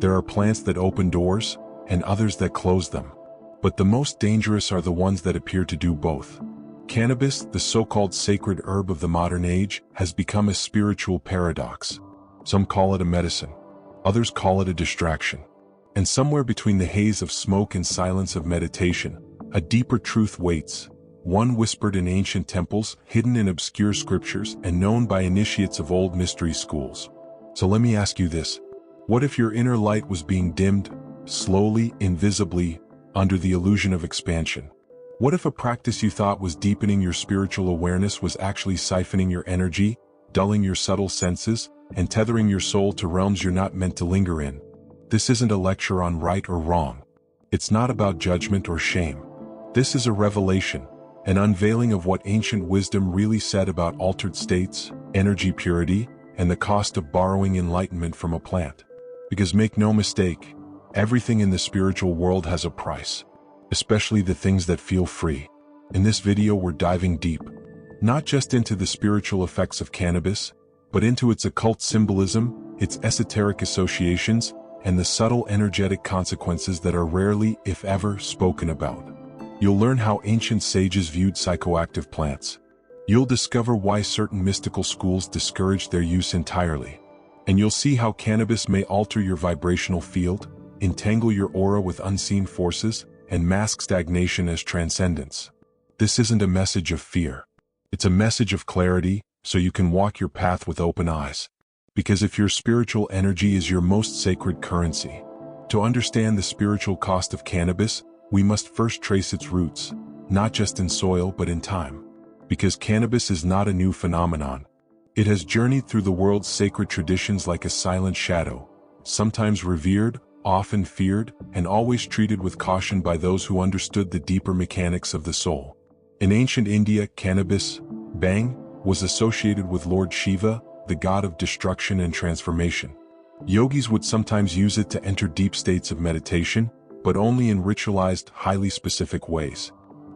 There are plants that open doors, and others that close them. But the most dangerous are the ones that appear to do both. Cannabis, the so-called sacred herb of the modern age, has become a spiritual paradox. Some call it a medicine. Others call it a distraction. And somewhere between the haze of smoke and silence of meditation, a deeper truth waits, one whispered in ancient temples, hidden in obscure scriptures, and known by initiates of old mystery schools. So let me ask you this. What if your inner light was being dimmed, slowly, invisibly, under the illusion of expansion? What if a practice you thought was deepening your spiritual awareness was actually siphoning your energy, dulling your subtle senses, and tethering your soul to realms you're not meant to linger in? This isn't a lecture on right or wrong. It's not about judgment or shame. This is a revelation, an unveiling of what ancient wisdom really said about altered states, energy purity, and the cost of borrowing enlightenment from a plant. Because make no mistake, everything in the spiritual world has a price, especially the things that feel free. In this video we're diving deep, not just into the spiritual effects of cannabis, but into its occult symbolism, its esoteric associations, and the subtle energetic consequences that are rarely, if ever, spoken about. You'll learn how ancient sages viewed psychoactive plants. You'll discover why certain mystical schools discouraged their use entirely. And you'll see how cannabis may alter your vibrational field, entangle your aura with unseen forces, and mask stagnation as transcendence. This isn't a message of fear. It's a message of clarity, so you can walk your path with open eyes. Because if your spiritual energy is your most sacred currency, to understand the spiritual cost of cannabis, we must first trace its roots, not just in soil but in time. Because cannabis is not a new phenomenon. It has journeyed through the world's sacred traditions like a silent shadow, sometimes revered, often feared, and always treated with caution by those who understood the deeper mechanics of the soul. In ancient India, cannabis, bhang, was associated with Lord Shiva, the god of destruction and transformation. Yogis would sometimes use it to enter deep states of meditation, but only in ritualized, highly specific ways.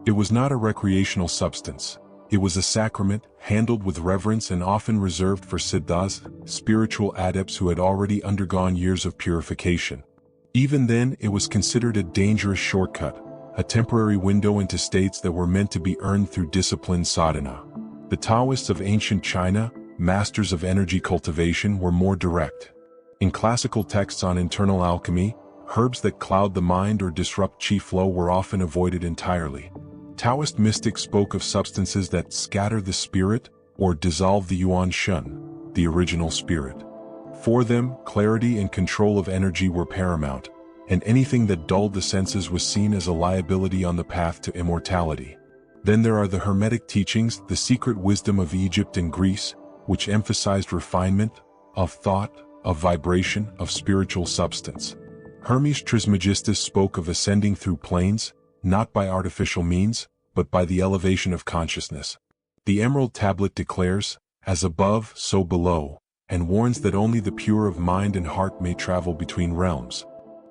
It was not a recreational substance. It was a sacrament, handled with reverence and often reserved for siddhas, spiritual adepts who had already undergone years of purification. Even then, it was considered a dangerous shortcut, a temporary window into states that were meant to be earned through disciplined sadhana. The Taoists of ancient China, masters of energy cultivation, were more direct. In classical texts on internal alchemy, herbs that cloud the mind or disrupt qi flow were often avoided entirely. Taoist mystics spoke of substances that scatter the spirit or dissolve the yuan shun, the original spirit. For them, clarity and control of energy were paramount, and anything that dulled the senses was seen as a liability on the path to immortality. Then there are the Hermetic teachings, the secret wisdom of Egypt and Greece, which emphasized refinement, of thought, of vibration, of spiritual substance. Hermes Trismegistus spoke of ascending through planes, not by artificial means, but by the elevation of consciousness. The Emerald Tablet declares, "As above, so below," and warns that only the pure of mind and heart may travel between realms.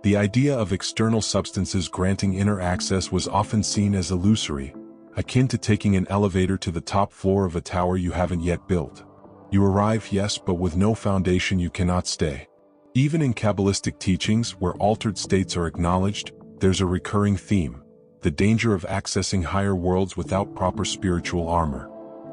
The idea of external substances granting inner access was often seen as illusory, akin to taking an elevator to the top floor of a tower you haven't yet built. You arrive, yes, but with no foundation you cannot stay. Even in Kabbalistic teachings, where altered states are acknowledged, there's a recurring theme: the danger of accessing higher worlds without proper spiritual armor.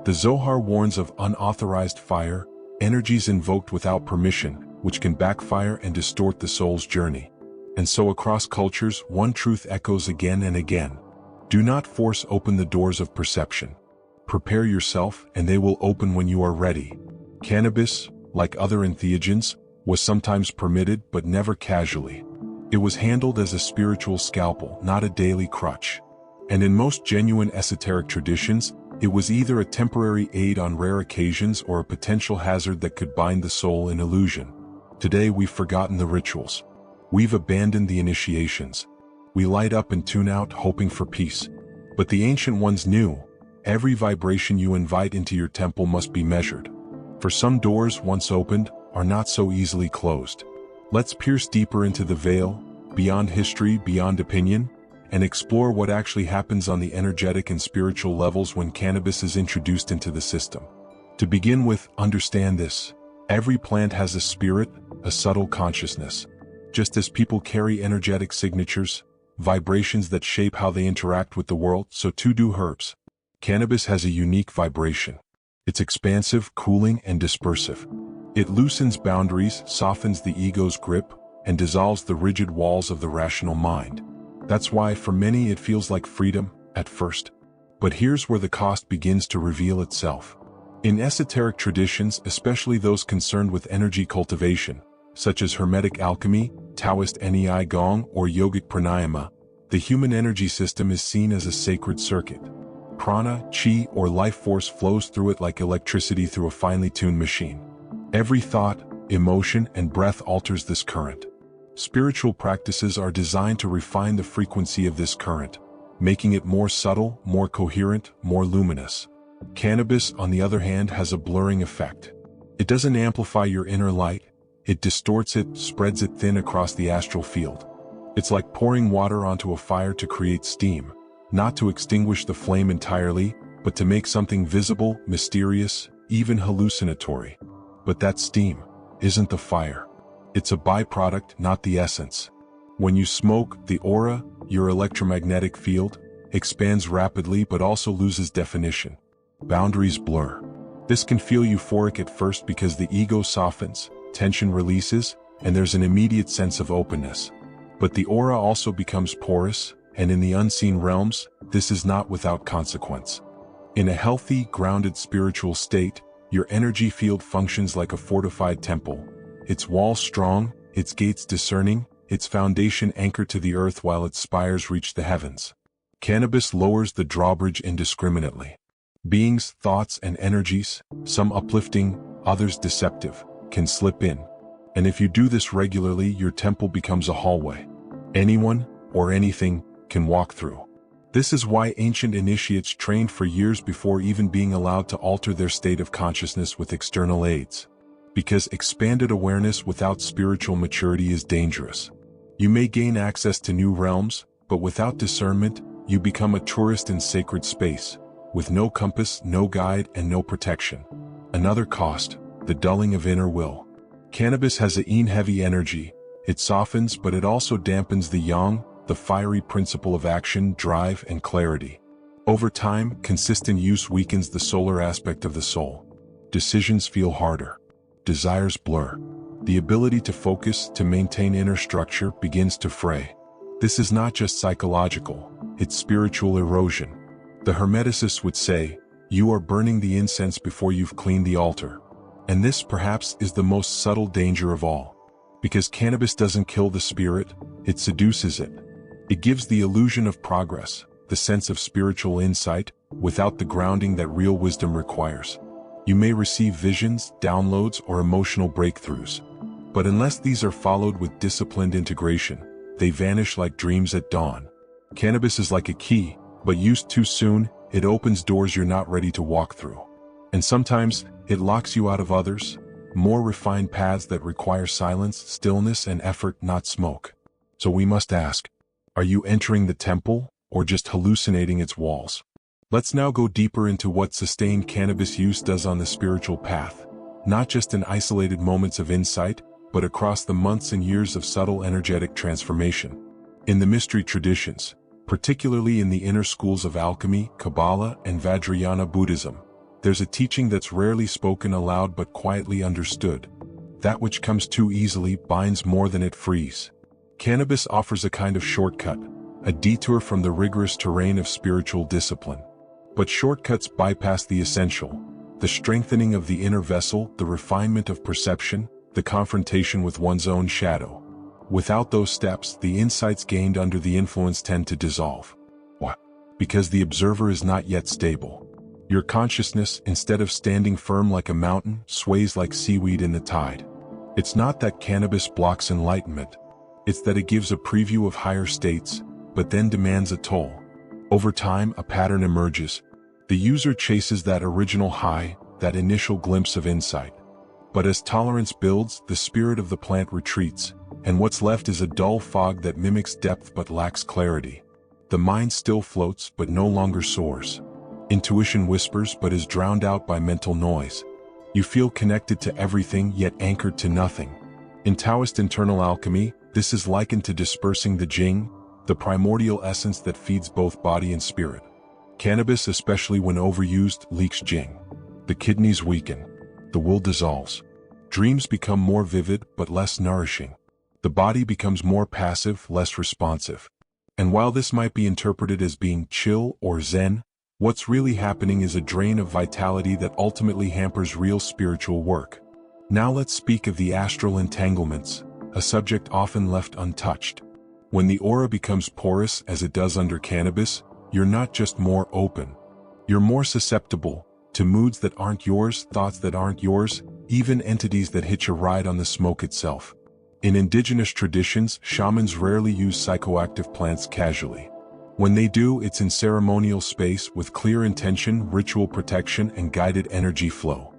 The Zohar warns of unauthorized fire, energies invoked without permission, which can backfire and distort the soul's journey. And so across cultures, one truth echoes again and again. Do not force open the doors of perception. Prepare yourself, and they will open when you are ready. Cannabis, like other entheogens, was sometimes permitted but never casually. It was handled as a spiritual scalpel, not a daily crutch. And in most genuine esoteric traditions, it was either a temporary aid on rare occasions or a potential hazard that could bind the soul in illusion. Today we've forgotten the rituals. We've abandoned the initiations. We light up and tune out, hoping for peace. But the ancient ones knew, every vibration you invite into your temple must be measured. For some doors, once opened, are not so easily closed. Let's pierce deeper into the veil, beyond history, beyond opinion, and explore what actually happens on the energetic and spiritual levels when cannabis is introduced into the system. To begin with, understand this: every plant has a spirit, a subtle consciousness. Just as people carry energetic signatures, vibrations that shape how they interact with the world, so too do herbs. Cannabis has a unique vibration. It's expansive, cooling, and dispersive. It loosens boundaries, softens the ego's grip, and dissolves the rigid walls of the rational mind. That's why, for many, it feels like freedom at first. But here's where the cost begins to reveal itself. In esoteric traditions, especially those concerned with energy cultivation, such as Hermetic alchemy, Taoist Nei Gong, or yogic pranayama, the human energy system is seen as a sacred circuit. Prana, chi, or life force flows through it like electricity through a finely tuned machine. Every thought, emotion, and breath alters this current. Spiritual practices are designed to refine the frequency of this current, making it more subtle, more coherent, more luminous. Cannabis, on the other hand, has a blurring effect. It doesn't amplify your inner light, it distorts it, spreads it thin across the astral field. It's like pouring water onto a fire to create steam, not to extinguish the flame entirely, but to make something visible, mysterious, even hallucinatory. But that steam isn't the fire. It's a byproduct, not the essence. When you smoke, the aura, your electromagnetic field, expands rapidly but also loses definition. Boundaries blur. This can feel euphoric at first because the ego softens, tension releases, and there's an immediate sense of openness. But the aura also becomes porous, and in the unseen realms, this is not without consequence. In a healthy, grounded spiritual state, your energy field functions like a fortified temple. Its walls strong, its gates discerning, its foundation anchored to the earth while its spires reach the heavens. Cannabis lowers the drawbridge indiscriminately. Beings, thoughts, and energies, some uplifting, others deceptive, can slip in. And if you do this regularly, your temple becomes a hallway. Anyone, or anything, can walk through. This is why ancient initiates trained for years before even being allowed to alter their state of consciousness with external aids. Because expanded awareness without spiritual maturity is dangerous. You may gain access to new realms, but without discernment, you become a tourist in sacred space, with no compass, no guide, and no protection. Another cost, the dulling of inner will. Cannabis has a yin-heavy energy. It softens, but it also dampens the yang, the fiery principle of action, drive, and clarity. Over time, consistent use weakens the solar aspect of the soul. Decisions feel harder. Desires blur. The ability to focus, to maintain inner structure, begins to fray. This is not just psychological, it's spiritual erosion. The Hermeticists would say, you are burning the incense before you've cleaned the altar. And this, perhaps, is the most subtle danger of all. Because cannabis doesn't kill the spirit, it seduces it. It gives the illusion of progress, the sense of spiritual insight, without the grounding that real wisdom requires. You may receive visions, downloads, or emotional breakthroughs. But unless these are followed with disciplined integration, they vanish like dreams at dawn. Cannabis is like a key, but used too soon, it opens doors you're not ready to walk through. And sometimes, it locks you out of others, more refined paths that require silence, stillness, and effort, not smoke. So we must ask, are you entering the temple, or just hallucinating its walls? Let's now go deeper into what sustained cannabis use does on the spiritual path, not just in isolated moments of insight, but across the months and years of subtle energetic transformation. In the mystery traditions, particularly in the inner schools of alchemy, Kabbalah, and Vajrayana Buddhism, there's a teaching that's rarely spoken aloud but quietly understood. That which comes too easily binds more than it frees. Cannabis offers a kind of shortcut, a detour from the rigorous terrain of spiritual discipline. But shortcuts bypass the essential, the strengthening of the inner vessel, the refinement of perception, the confrontation with one's own shadow. Without those steps, the insights gained under the influence tend to dissolve. Why? Because the observer is not yet stable. Your consciousness, instead of standing firm like a mountain, sways like seaweed in the tide. It's not that cannabis blocks enlightenment. It's that it gives a preview of higher states, but then demands a toll. Over time, a pattern emerges. The user chases that original high, that initial glimpse of insight. But as tolerance builds, the spirit of the plant retreats, and what's left is a dull fog that mimics depth but lacks clarity. The mind still floats but no longer soars. Intuition whispers but is drowned out by mental noise. You feel connected to everything yet anchored to nothing. In Taoist internal alchemy, This is likened to dispersing the jing, the primordial essence that feeds both body and spirit. Cannabis, especially when overused, leaks jing. The kidneys weaken. The will dissolves. Dreams become more vivid but less nourishing. The body becomes more passive, less responsive. And while this might be interpreted as being chill or zen, what's really happening is a drain of vitality that ultimately hampers real spiritual work. Now let's speak of the astral entanglements, a subject often left untouched. When the aura becomes porous as it does under cannabis, you're not just more open. You're more susceptible to moods that aren't yours, thoughts that aren't yours, even entities that hitch a ride on the smoke itself. In indigenous traditions, shamans rarely use psychoactive plants casually. When they do, it's in ceremonial space with clear intention, ritual protection, and guided energy flow.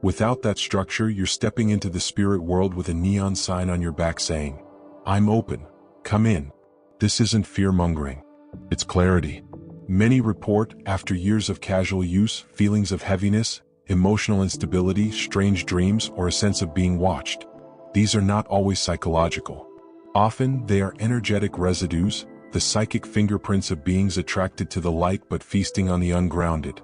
Without that structure, you're stepping into the spirit world with a neon sign on your back saying, "I'm open. Come in." This isn't fear-mongering. It's clarity. Many report, after years of casual use, feelings of heaviness, emotional instability, strange dreams, or a sense of being watched. These are not always psychological. Often, they are energetic residues, the psychic fingerprints of beings attracted to the light but feasting on the ungrounded.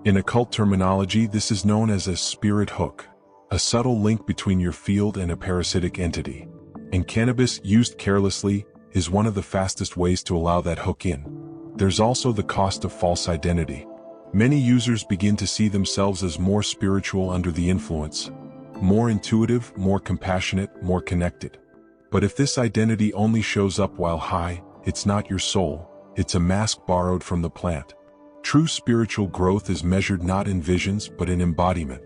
In occult terminology, this is known as a spirit hook, a subtle link between your field and a parasitic entity. And cannabis, used carelessly, is one of the fastest ways to allow that hook in. There's also the cost of false identity. Many users begin to see themselves as more spiritual under the influence, more intuitive, more compassionate, more connected. But if this identity only shows up while high, it's not your soul, it's a mask borrowed from the plant. True spiritual growth is measured not in visions but in embodiment.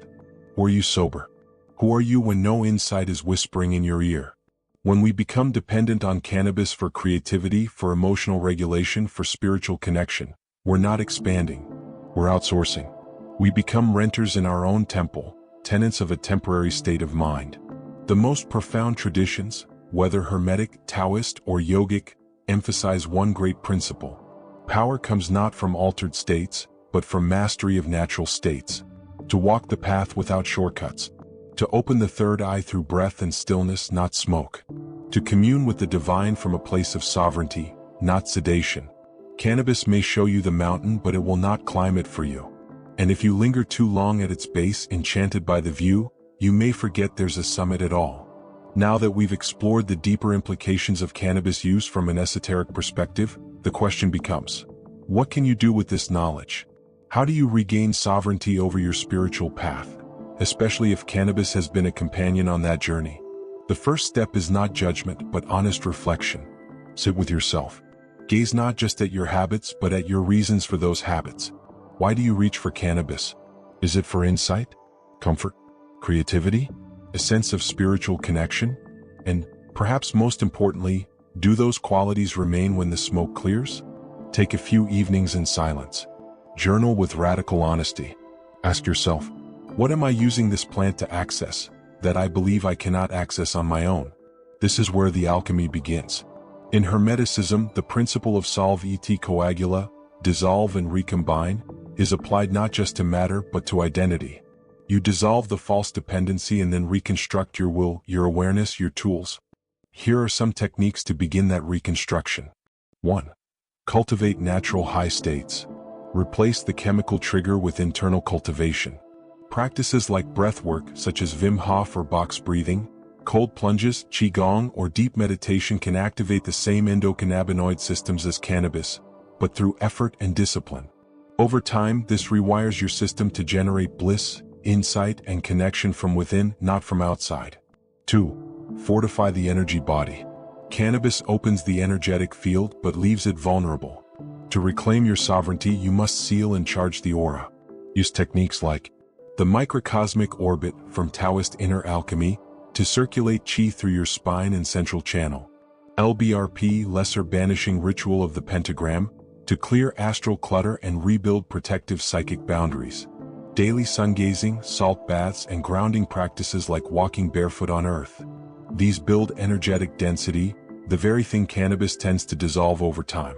Were you sober? Who are you when no insight is whispering in your ear? When we become dependent on cannabis for creativity, for emotional regulation, for spiritual connection, we're not expanding, we're outsourcing. We become renters in our own temple, tenants of a temporary state of mind. The most profound traditions, whether Hermetic, Taoist, or yogic, emphasize one great principle. Power comes not from altered states, but from mastery of natural states. To walk the path without shortcuts. To open the third eye through breath and stillness, not smoke. To commune with the divine from a place of sovereignty, not sedation. Cannabis may show you the mountain, but it will not climb it for you. And if you linger too long at its base, enchanted by the view, you may forget there's a summit at all. Now that we've explored the deeper implications of cannabis use from an esoteric perspective, the question becomes, what can you do with this knowledge? How do you regain sovereignty over your spiritual path, especially if cannabis has been a companion on that journey? The first step is not judgment, but honest reflection. Sit with yourself. Gaze not just at your habits, but at your reasons for those habits. Why do you reach for cannabis? Is it for insight, comfort, creativity, a sense of spiritual connection? And, perhaps most importantly, do those qualities remain when the smoke clears? Take a few evenings in silence. Journal with radical honesty. Ask yourself, what am I using this plant to access, that I believe I cannot access on my own? This is where the alchemy begins. In Hermeticism, the principle of solve et coagula, dissolve and recombine, is applied not just to matter but to identity. You dissolve the false dependency and then reconstruct your will, your awareness, your tools. Here are some techniques to begin that reconstruction. 1. Cultivate natural high states. Replace the chemical trigger with internal cultivation. Practices like breathwork, such as Wim Hof or box breathing, cold plunges, qigong, or deep meditation can activate the same endocannabinoid systems as cannabis, but through effort and discipline. Over time, this rewires your system to generate bliss, insight, and connection from within, not from outside. 2. Fortify the energy body. Cannabis opens the energetic field but leaves it vulnerable. To reclaim your sovereignty, you must seal and charge the aura. Use techniques like the microcosmic orbit from Taoist inner alchemy to circulate qi through your spine and central channel. LBRP, lesser banishing ritual of the pentagram, to clear astral clutter and rebuild protective psychic boundaries. Daily sun gazing, salt baths, and grounding practices like walking barefoot on earth. These build energetic density, the very thing cannabis tends to dissolve over time.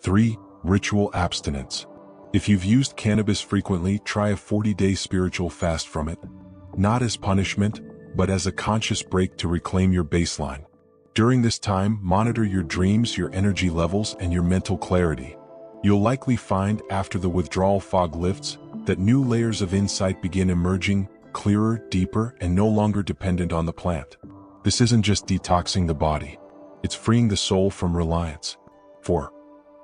3. Ritual abstinence. If you've used cannabis frequently, try a 40-day spiritual fast from it. Not as punishment, but as a conscious break to reclaim your baseline. During this time, monitor your dreams, your energy levels, and your mental clarity. You'll likely find, after the withdrawal fog lifts, that new layers of insight begin emerging, clearer, deeper, and no longer dependent on the plant. This isn't just detoxing the body. It's freeing the soul from reliance. 4.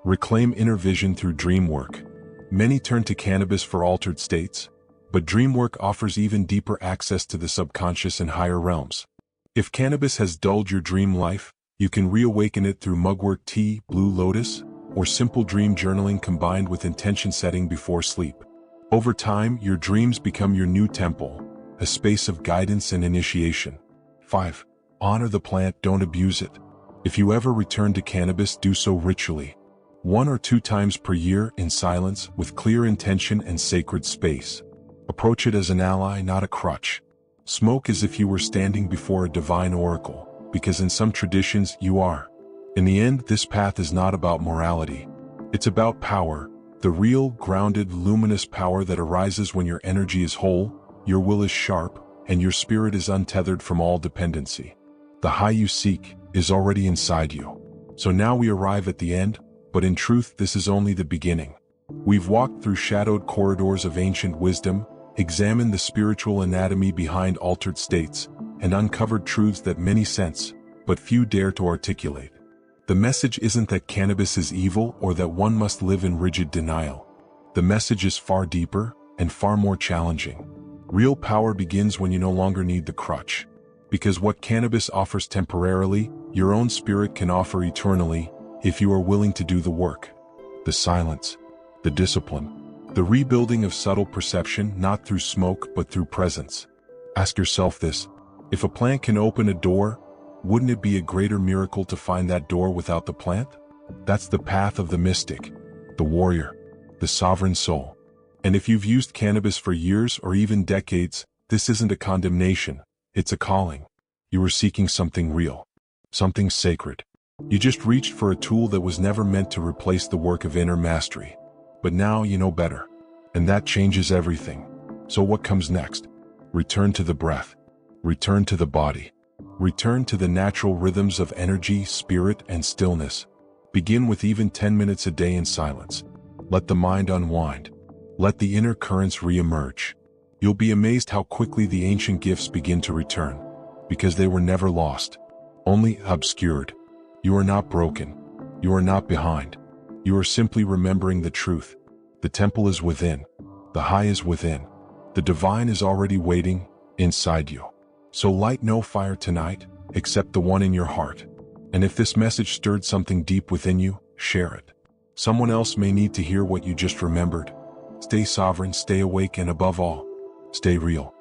Reclaim inner vision through dream work. Many turn to cannabis for altered states, but dream work offers even deeper access to the subconscious and higher realms. If cannabis has dulled your dream life, you can reawaken it through mugwort tea, blue lotus, or simple dream journaling combined with intention setting before sleep. Over time, your dreams become your new temple, a space of guidance and initiation. 5. Honor the plant, don't abuse it. If you ever return to cannabis, do so ritually. 1 or 2 times per year, in silence, with clear intention and sacred space. Approach it as an ally, not a crutch. Smoke as if you were standing before a divine oracle, because in some traditions you are. In the end, this path is not about morality. It's about power, the real, grounded, luminous power that arises when your energy is whole, your will is sharp, and your spirit is untethered from all dependency. The high you seek is already inside you. So now we arrive at the end, but in truth this is only the beginning. We've walked through shadowed corridors of ancient wisdom, examined the spiritual anatomy behind altered states, and uncovered truths that many sense, but few dare to articulate. The message isn't that cannabis is evil or that one must live in rigid denial. The message is far deeper and far more challenging. Real power begins when you no longer need the crutch. Because what cannabis offers temporarily, your own spirit can offer eternally, if you are willing to do the work. The silence, the discipline, the rebuilding of subtle perception, not through smoke but through presence. Ask yourself this: if a plant can open a door, wouldn't it be a greater miracle to find that door without the plant? That's the path of the mystic, the warrior, the sovereign soul. And if you've used cannabis for years or even decades, this isn't a condemnation, it's a calling. You were seeking something real, something sacred. You just reached for a tool that was never meant to replace the work of inner mastery. But now you know better. And that changes everything. So what comes next? Return to the breath. Return to the body. Return to the natural rhythms of energy, spirit, and stillness. Begin with even 10 minutes a day in silence. Let the mind unwind. Let the inner currents re-emerge. You'll be amazed how quickly the ancient gifts begin to return. Because they were never lost, only obscured. You are not broken. You are not behind. You are simply remembering the truth. The temple is within. The high is within. The divine is already waiting inside you. So light no fire tonight, except the one in your heart. And if this message stirred something deep within you, share it. Someone else may need to hear what you just remembered. Stay sovereign, stay awake, and above all, stay real.